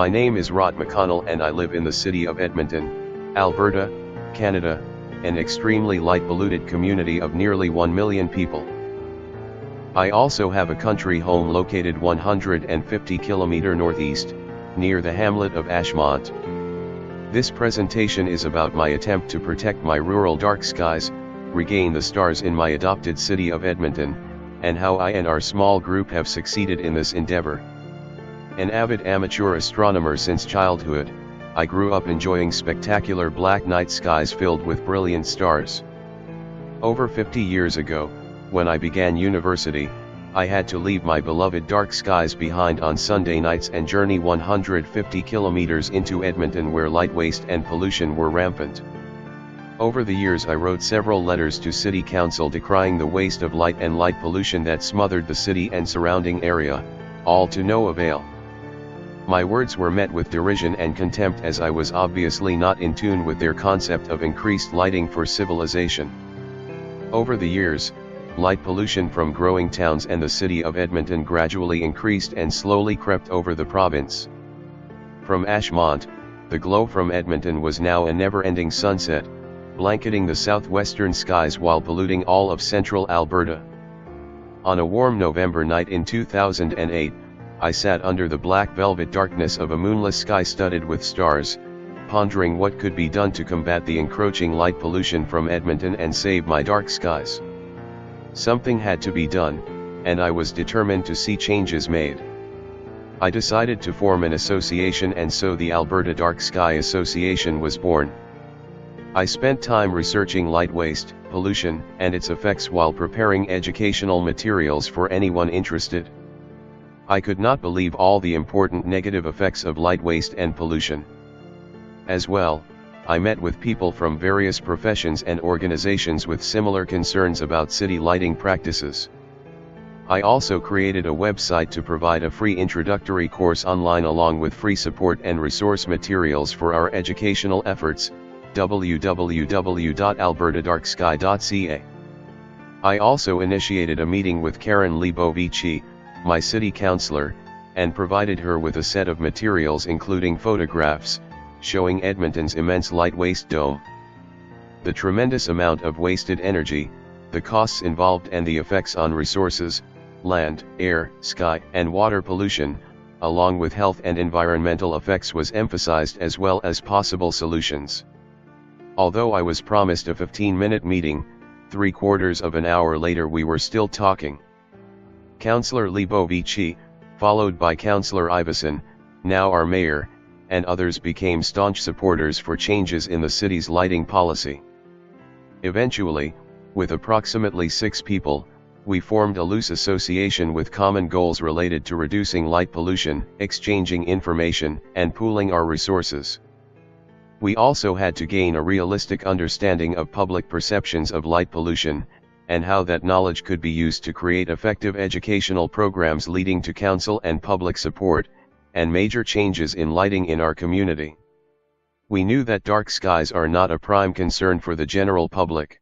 My name is Rod McConnell and I live in the city of Edmonton, Alberta, Canada, an extremely light polluted community of nearly 1 million people. I also have a country home located 150 km northeast, near the hamlet of Ashmont. This presentation is about my attempt to protect my rural dark skies, regain the stars in my adopted city of Edmonton, and how I and our small group have succeeded in this endeavor. An avid amateur astronomer since childhood, I grew up enjoying spectacular black night skies filled with brilliant stars. Over 50 years ago, when I began university, I had to leave my beloved dark skies behind on Sunday nights and journey 150 kilometers into Edmonton where light waste and pollution were rampant. Over the years I wrote several letters to City Council decrying the waste of light and light pollution that smothered the city and surrounding area, all to no avail. My words were met with derision and contempt as I was obviously not in tune with their concept of increased lighting for civilization. Over the years, light pollution from growing towns and the city of Edmonton gradually increased and slowly crept over the province. From Ashmont, the glow from Edmonton was now a never-ending sunset, blanketing the southwestern skies while polluting all of central Alberta. On a warm November night in 2008, I sat under the black velvet darkness of a moonless sky studded with stars, pondering what could be done to combat the encroaching light pollution from Edmonton and save my dark skies. Something had to be done, and I was determined to see changes made. I decided to form an association, and so the Alberta Dark Sky Association was born. I spent time researching light waste, pollution, and its effects while preparing educational materials for anyone interested. I could not believe all the important negative effects of light waste and pollution. As well, I met with people from various professions and organizations with similar concerns about city lighting practices. I also created a website to provide a free introductory course online along with free support and resource materials for our educational efforts, www.albertadarksky.ca. I also initiated a meeting with Karen Libovici, my city councillor, and provided her with a set of materials including photographs, showing Edmonton's immense light waste dome. The tremendous amount of wasted energy, the costs involved and the effects on resources, land, air, sky, and water pollution, along with health and environmental effects was emphasized as well as possible solutions. Although I was promised a 15-minute meeting, 3/4 of an hour later we were still talking. Councillor Libovici, followed by Councillor Iveson, now our mayor, and others became staunch supporters for changes in the city's lighting policy. Eventually, with approximately 6 people, we formed a loose association with common goals related to reducing light pollution, exchanging information, and pooling our resources. We also had to gain a realistic understanding of public perceptions of light pollution, and how that knowledge could be used to create effective educational programs leading to council and public support, and major changes in lighting in our community. We knew that dark skies are not a prime concern for the general public.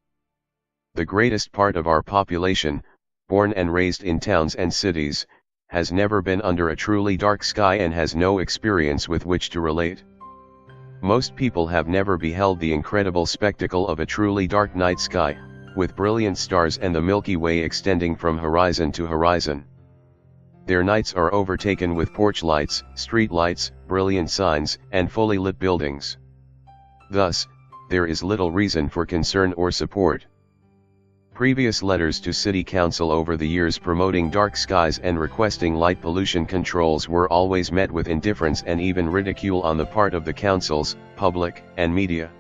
The greatest part of our population, born and raised in towns and cities, has never been under a truly dark sky and has no experience with which to relate. Most people have never beheld the incredible spectacle of a truly dark night sky, with brilliant stars and the Milky Way extending from horizon to horizon. Their nights are overtaken with porch lights, street lights, brilliant signs, and fully lit buildings. Thus, there is little reason for concern or support. Previous letters to City Council over the years promoting dark skies and requesting light pollution controls were always met with indifference and even ridicule on the part of the councils, public, and media.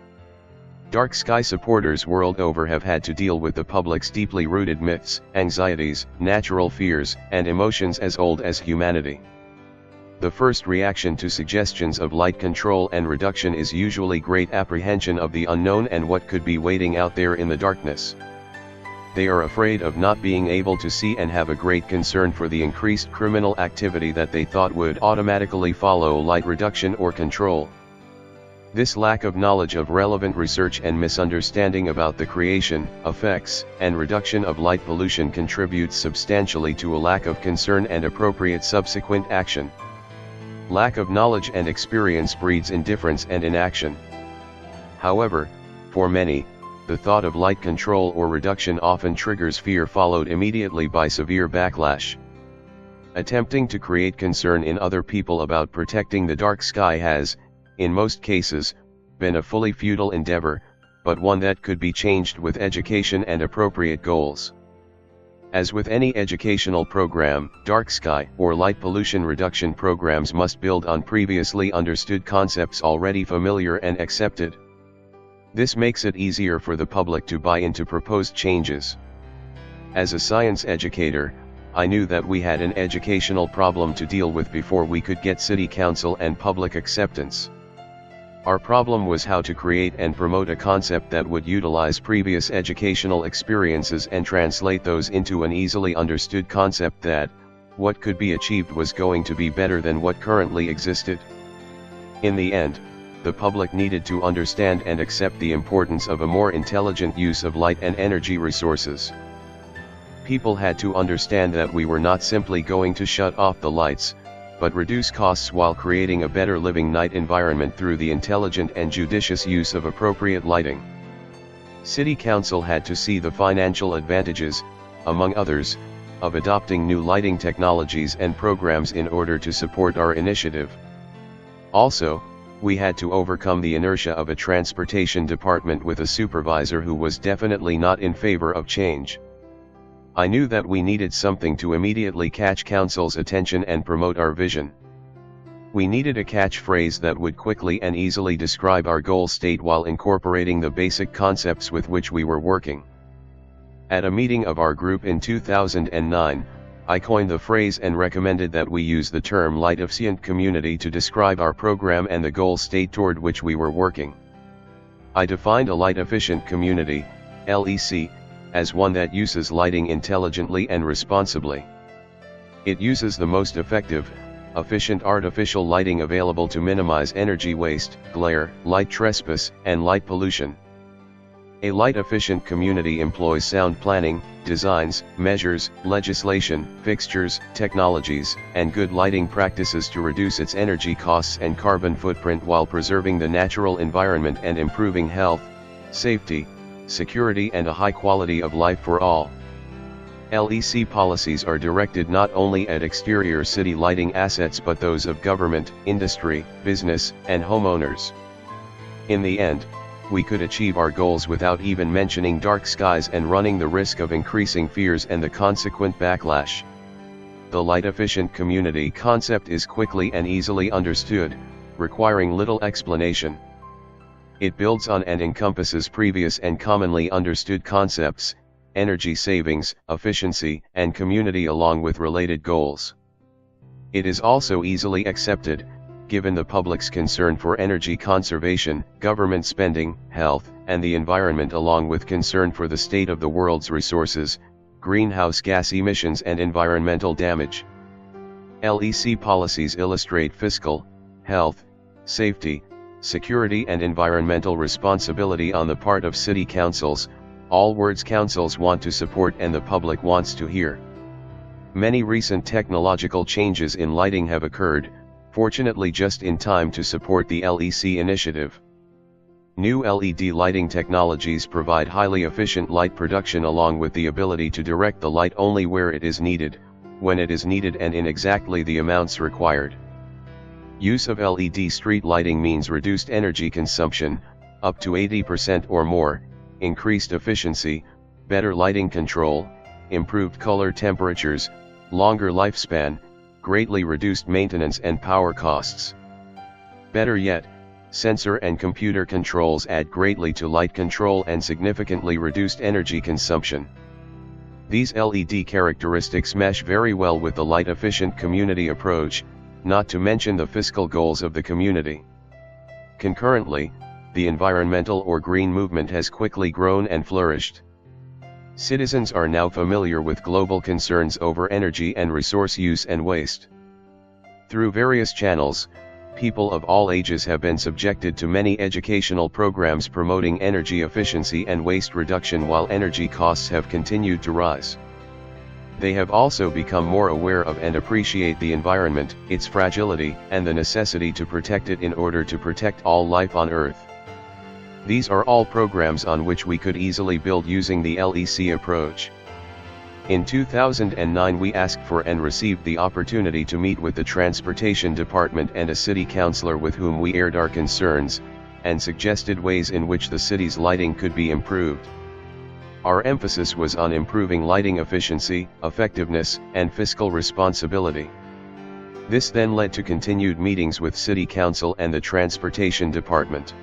Dark sky supporters world over have had to deal with the public's deeply rooted myths, anxieties, natural fears, and emotions as old as humanity. The first reaction to suggestions of light control and reduction is usually great apprehension of the unknown and what could be waiting out there in the darkness. They are afraid of not being able to see and have a great concern for the increased criminal activity that they thought would automatically follow light reduction or control. This lack of knowledge of relevant research and misunderstanding about the creation, effects, and reduction of light pollution contributes substantially to a lack of concern and appropriate subsequent action. Lack of knowledge and experience breeds indifference and inaction. However, for many, the thought of light control or reduction often triggers fear, followed immediately by severe backlash. Attempting to create concern in other people about protecting the dark sky has, in most cases, been a fully futile endeavor, but one that could be changed with education and appropriate goals. As with any educational program, dark sky or light pollution reduction programs must build on previously understood concepts already familiar and accepted. This makes it easier for the public to buy into proposed changes. As a science educator, I knew that we had an educational problem to deal with before we could get city council and public acceptance. Our problem was how to create and promote a concept that would utilize previous educational experiences and translate those into an easily understood concept that, what could be achieved was going to be better than what currently existed. In the end, the public needed to understand and accept the importance of a more intelligent use of light and energy resources. People had to understand that we were not simply going to shut off the lights, but reduce costs while creating a better living night environment through the intelligent and judicious use of appropriate lighting. City Council had to see the financial advantages, among others, of adopting new lighting technologies and programs in order to support our initiative. Also, we had to overcome the inertia of a transportation department with a supervisor who was definitely not in favor of change. I knew that we needed something to immediately catch Council's attention and promote our vision. We needed a catchphrase that would quickly and easily describe our goal state while incorporating the basic concepts with which we were working. At a meeting of our group in 2009, I coined the phrase and recommended that we use the term light efficient community to describe our program and the goal state toward which we were working. I defined a light efficient community, LEC, as one that uses lighting intelligently and responsibly. It uses the most effective, efficient artificial lighting available to minimize energy waste, glare, light trespass, and light pollution. A light-efficient community employs sound planning, designs, measures, legislation, fixtures, technologies, and good lighting practices to reduce its energy costs and carbon footprint while preserving the natural environment and improving health, safety, security and a high quality of life for all. LEC policies are directed not only at exterior city lighting assets but those of government, industry, business, and homeowners. In the end, we could achieve our goals without even mentioning dark skies and running the risk of increasing fears and the consequent backlash. The light-efficient community concept is quickly and easily understood, requiring little explanation. It builds on and encompasses previous and commonly understood concepts, energy savings, efficiency, and community along with related goals. It is also easily accepted, given the public's concern for energy conservation, government spending, health, and the environment along with concern for the state of the world's resources, greenhouse gas emissions and environmental damage. LEC policies illustrate fiscal, health, safety, security and environmental responsibility on the part of city councils, all words councils want to support and the public wants to hear. Many recent technological changes in lighting have occurred, fortunately just in time to support the LEC initiative. New LED lighting technologies provide highly efficient light production along with the ability to direct the light only where it is needed, when it is needed and in exactly the amounts required. Use of LED street lighting means reduced energy consumption, up to 80% or more, increased efficiency, better lighting control, improved color temperatures, longer lifespan, greatly reduced maintenance and power costs. Better yet, sensor and computer controls add greatly to light control and significantly reduced energy consumption. These LED characteristics mesh very well with the light-efficient community approach, not to mention the fiscal goals of the community. Concurrently, the environmental or green movement has quickly grown and flourished. Citizens are now familiar with global concerns over energy and resource use and waste. Through various channels, people of all ages have been subjected to many educational programs promoting energy efficiency and waste reduction while energy costs have continued to rise. They have also become more aware of and appreciate the environment, its fragility, and the necessity to protect it in order to protect all life on Earth. These are all programs on which we could easily build using the LEC approach. In 2009 we asked for and received the opportunity to meet with the Transportation Department and a city councillor with whom we aired our concerns, and suggested ways in which the city's lighting could be improved. Our emphasis was on improving lighting efficiency, effectiveness, and fiscal responsibility. This then led to continued meetings with City Council and the Transportation Department.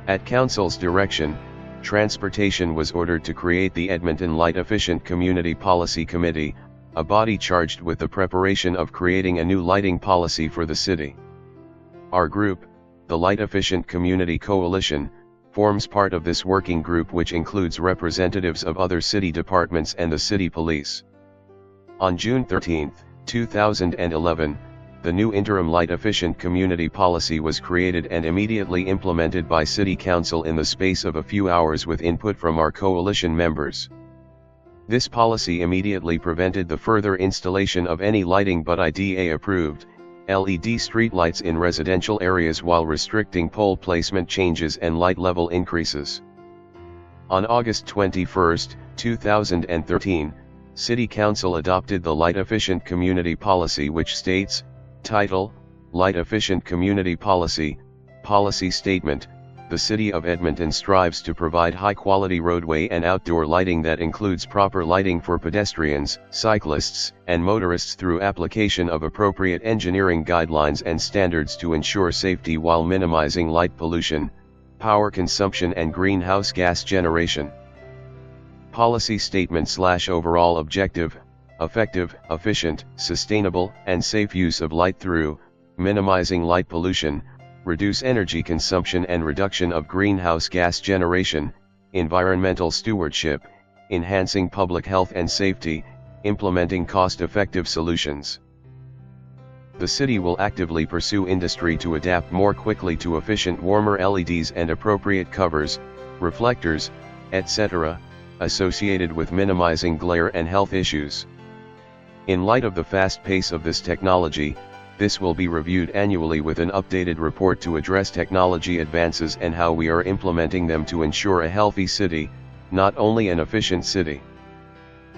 At Council's direction, Transportation was ordered to create the Edmonton Light Efficient Community Policy Committee, a body charged with the preparation of creating a new lighting policy for the city. Our group, the Light Efficient Community Coalition, forms part of this working group, which includes representatives of other city departments and the city police. On June 13, 2011, the new interim Light Efficient Community Policy was created and immediately implemented by City Council in the space of a few hours with input from our coalition members. This policy immediately prevented the further installation of any lighting but IDA-approved LED streetlights in residential areas while restricting pole placement changes and light level increases. On August 21, 2013, City Council adopted the Light Efficient Community Policy, which states, Title, Light Efficient Community Policy, Policy Statement, the City of Edmonton strives to provide high-quality roadway and outdoor lighting that includes proper lighting for pedestrians, cyclists, and motorists through application of appropriate engineering guidelines and standards to ensure safety while minimizing light pollution, power consumption and greenhouse gas generation. Policy Statement/Overall Objective: effective, efficient, sustainable, and safe use of light through minimizing light pollution, reduce energy consumption and reduction of greenhouse gas generation, environmental stewardship, enhancing public health and safety, implementing cost-effective solutions. The city will actively pursue industry to adapt more quickly to efficient warmer LEDs and appropriate covers, reflectors, etc., associated with minimizing glare and health issues. In light of the fast pace of this technology, this will be reviewed annually with an updated report to address technology advances and how we are implementing them to ensure a healthy city, not only an efficient city.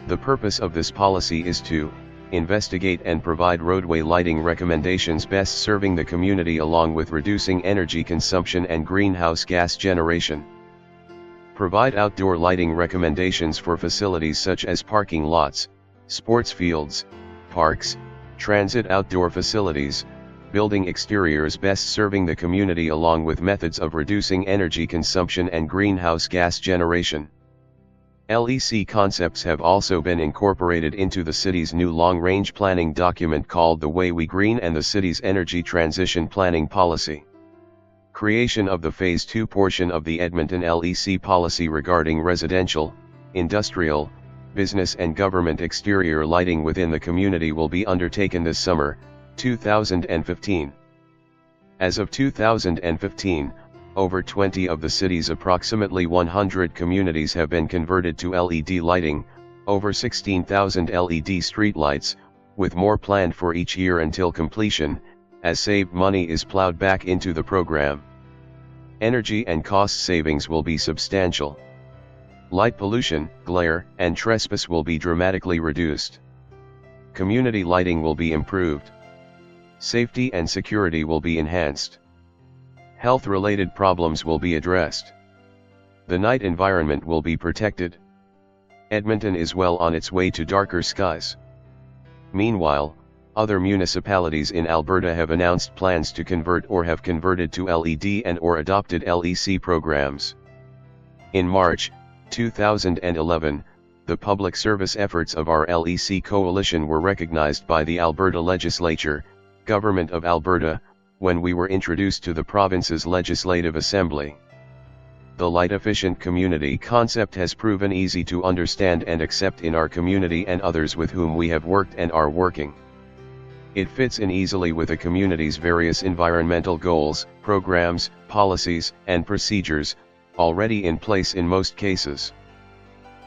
The purpose of this policy is to investigate and provide roadway lighting recommendations best serving the community along with reducing energy consumption and greenhouse gas generation. Provide outdoor lighting recommendations for facilities such as parking lots, sports fields, parks, transit outdoor facilities, building exteriors best serving the community along with methods of reducing energy consumption and greenhouse gas generation. LEC concepts have also been incorporated into the city's new long-range planning document called The Way We Green and the city's energy transition planning policy. Creation of the Phase 2 portion of the Edmonton LEC policy regarding residential, industrial, business and government exterior lighting within the community will be undertaken this summer, 2015. As of 2015, over 20 of the city's approximately 100 communities have been converted to LED lighting, over 16,000 LED streetlights, with more planned for each year until completion, as saved money is plowed back into the program. Energy and cost savings will be substantial. Light pollution, glare, and trespass will be dramatically reduced. Community lighting will be improved. Safety and security will be enhanced. Health-related problems will be addressed. The night environment will be protected. Edmonton is well on its way to darker skies. Meanwhile, other municipalities in Alberta have announced plans to convert or have converted to LED and/or adopted LEC programs. In March 2011, the public service efforts of our LEC coalition were recognized by the Alberta Legislature, Government of Alberta, when we were introduced to the province's Legislative Assembly. The light efficient community concept has proven easy to understand and accept in our community and others with whom we have worked and are working. It fits in easily with the community's various environmental goals, programs, policies, and procedures, already in place in most cases.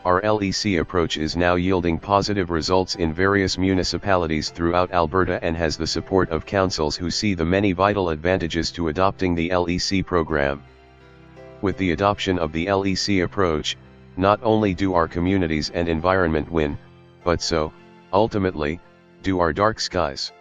our LEC approach is now yielding positive results in various municipalities throughout Alberta and has the support of councils who see the many vital advantages to adopting the LEC program. With the adoption of the LEC approach, not only do our communities and environment win, but so, ultimately, do our dark skies.